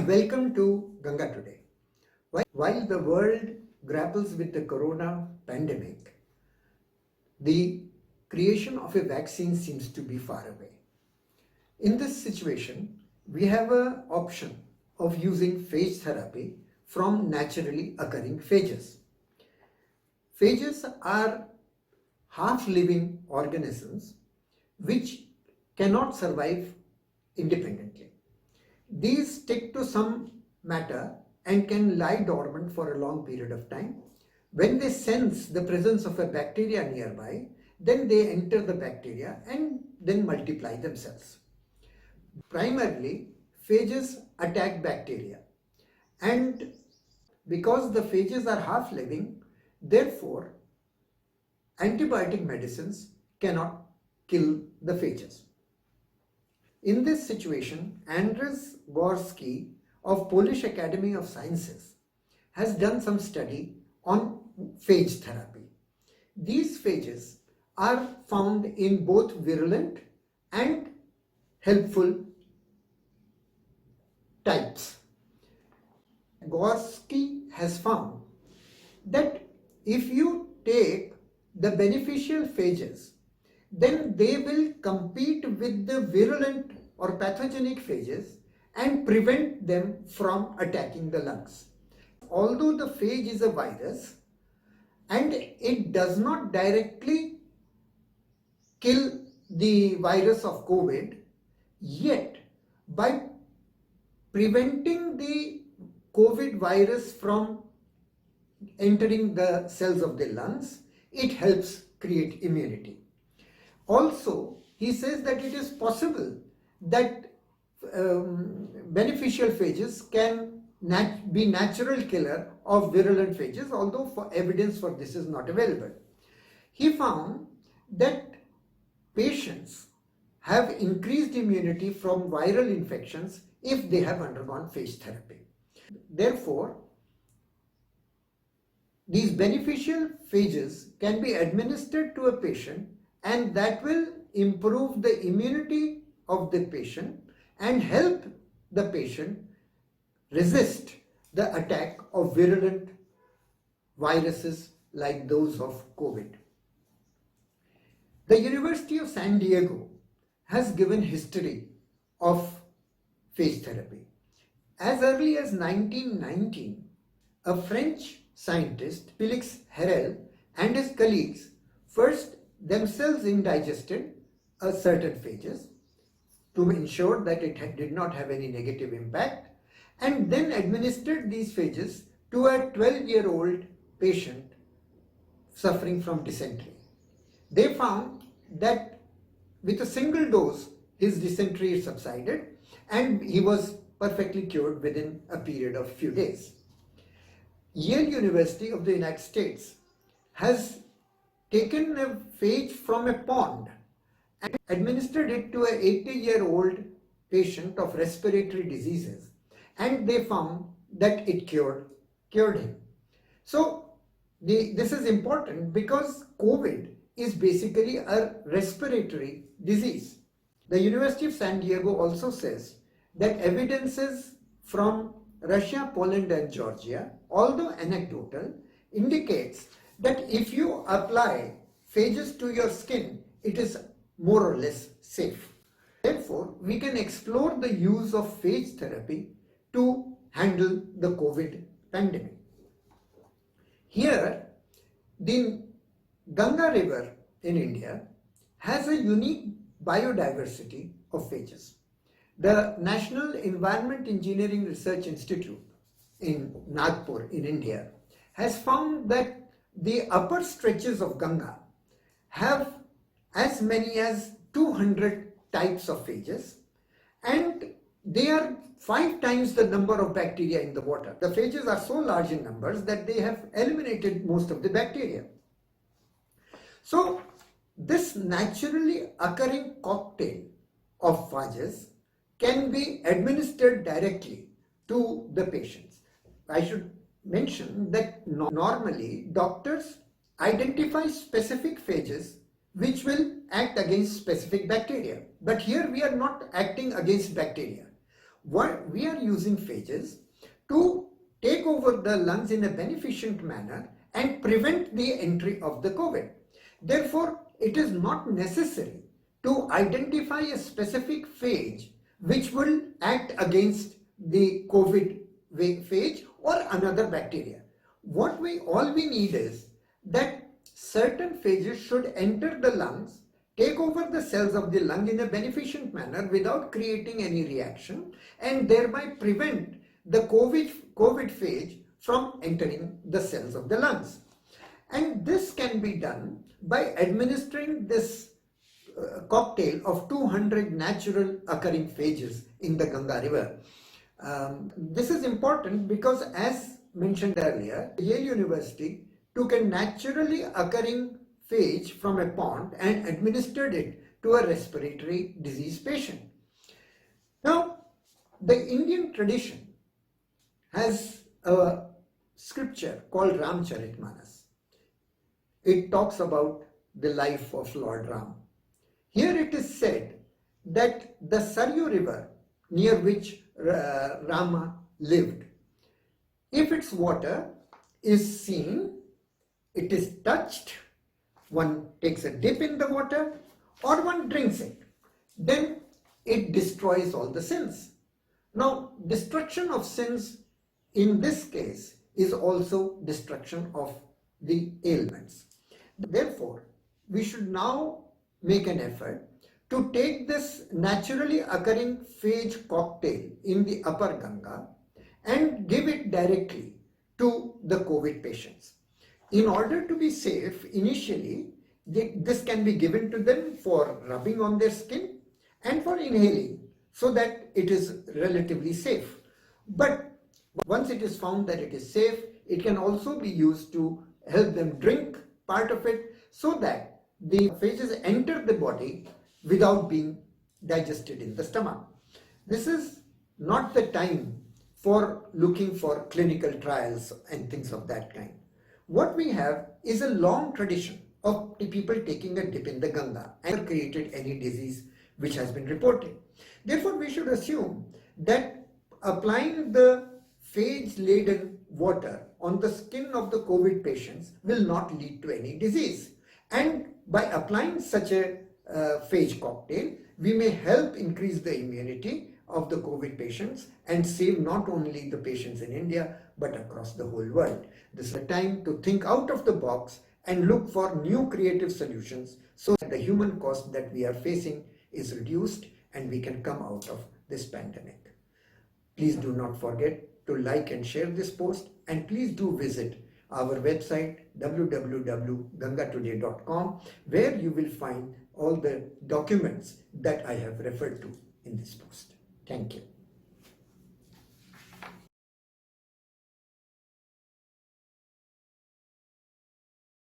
welcome to Ganga Today. While the world grapples with the corona pandemic, the creation of a vaccine seems to be far away. In this situation, we have an option of using phage therapy from naturally occurring phages. Phages are half-living organisms which cannot survive independently. These stick to some matter and can lie dormant for a long period of time. When they sense the presence of a bacteria nearby, then they enter the bacteria and then multiply themselves. Primarily, phages attack bacteria, and because the phages are half-living, therefore antibiotic medicines cannot kill the phages. In this situation, Andrzej Gorski of Polish Academy of Sciences has done some study on phage therapy. These phages are found in both virulent and helpful types. Gorski has found that if you take the beneficial phages, then they will compete with the virulent or pathogenic phages and prevent them from attacking the lungs. Although the phage is a virus and it does not directly kill the virus of COVID, yet by preventing the COVID virus from entering the cells of the lungs, it helps create immunity. Also, he says that it is possible that beneficial phages can be natural killer of virulent phages, although evidence for this is not available. He found that patients have increased immunity from viral infections if they have undergone phage therapy. Therefore, these beneficial phages can be administered to a patient, and that will improve the immunity of the patient and help the patient resist the attack of virulent viruses like those of COVID. The University of San Diego has given history of phage therapy. As early as 1919, a French scientist, Felix Herel, and his colleagues first themselves indigested a certain phages to ensure that it did not have any negative impact, and then administered these phages to a 12-year-old patient suffering from dysentery. They found that with a single dose, his dysentery subsided and he was perfectly cured within a period of few days. Yale University of the United States has taken a phage from a pond and administered it to an 80-year-old patient of respiratory diseases, and they found that it cured him. So this is important because COVID is basically a respiratory disease. The University of San Diego also says that evidences from Russia, Poland and Georgia, although anecdotal, indicates that if you apply phages to your skin, it is more or less safe. Therefore, we can explore the use of phage therapy to handle the COVID pandemic. Here, the Ganga River in India has a unique biodiversity of phages. The National Environment Engineering Research Institute in Nagpur in India has found that the upper stretches of Ganga have as many as 200 types of phages, and they are 5 times the number of bacteria in the water. The phages are so large in numbers that they have eliminated most of the bacteria. So this naturally occurring cocktail of phages can be administered directly to the patients. I should mention that normally doctors identify specific phages which will act against specific bacteria. But here we are not acting against bacteria. what we are using phages to take over the lungs in a beneficent manner and prevent the entry of the COVID. Therefore, it is not necessary to identify a specific phage which will act against the COVID phage or another bacteria. All we need is that certain phages should enter the lungs, take over the cells of the lung in a beneficent manner without creating any reaction, and thereby prevent the COVID phage from entering the cells of the lungs. And this can be done by administering this cocktail of 200 natural occurring phages in the Ganga river. This is important because, as mentioned earlier, Yale University took a naturally occurring phage from a pond and administered it to a respiratory disease patient. Now, the Indian tradition has a scripture called Ramcharitmanas. It talks about the life of Lord Ram. Here it is said that the Saryu river, near which Rama lived, if its water is seen, it is touched, one takes a dip in the water or one drinks it, then it destroys all the sins. Now, destruction of sins in this case is also destruction of the ailments. Therefore, we should now make an effort to take this naturally occurring phage cocktail in the upper Ganga and give it directly to the COVID patients. In order to be safe, initially, this can be given to them for rubbing on their skin and for inhaling, so that it is relatively safe. But once it is found that it is safe, it can also be used to help them drink part of it, so that the phages enter the body without being digested in the stomach. This is not the time for looking for clinical trials and things of that kind. What we have is a long tradition of the people taking a dip in the Ganga and created any disease which has been reported. Therefore, we should assume that applying the phage-laden water on the skin of the COVID patients will not lead to any disease. And by applying such a phage cocktail, we may help increase the immunity of the COVID patients and save not only the patients in India but across the whole world. This is a time to think out of the box and look for new creative solutions so that the human cost that we are facing is reduced and we can come out of this pandemic. Please do not forget to like and share this post, and please do visit our website www.gangatoday.com, where you will find all the documents that I have referred to in this post. Thank you.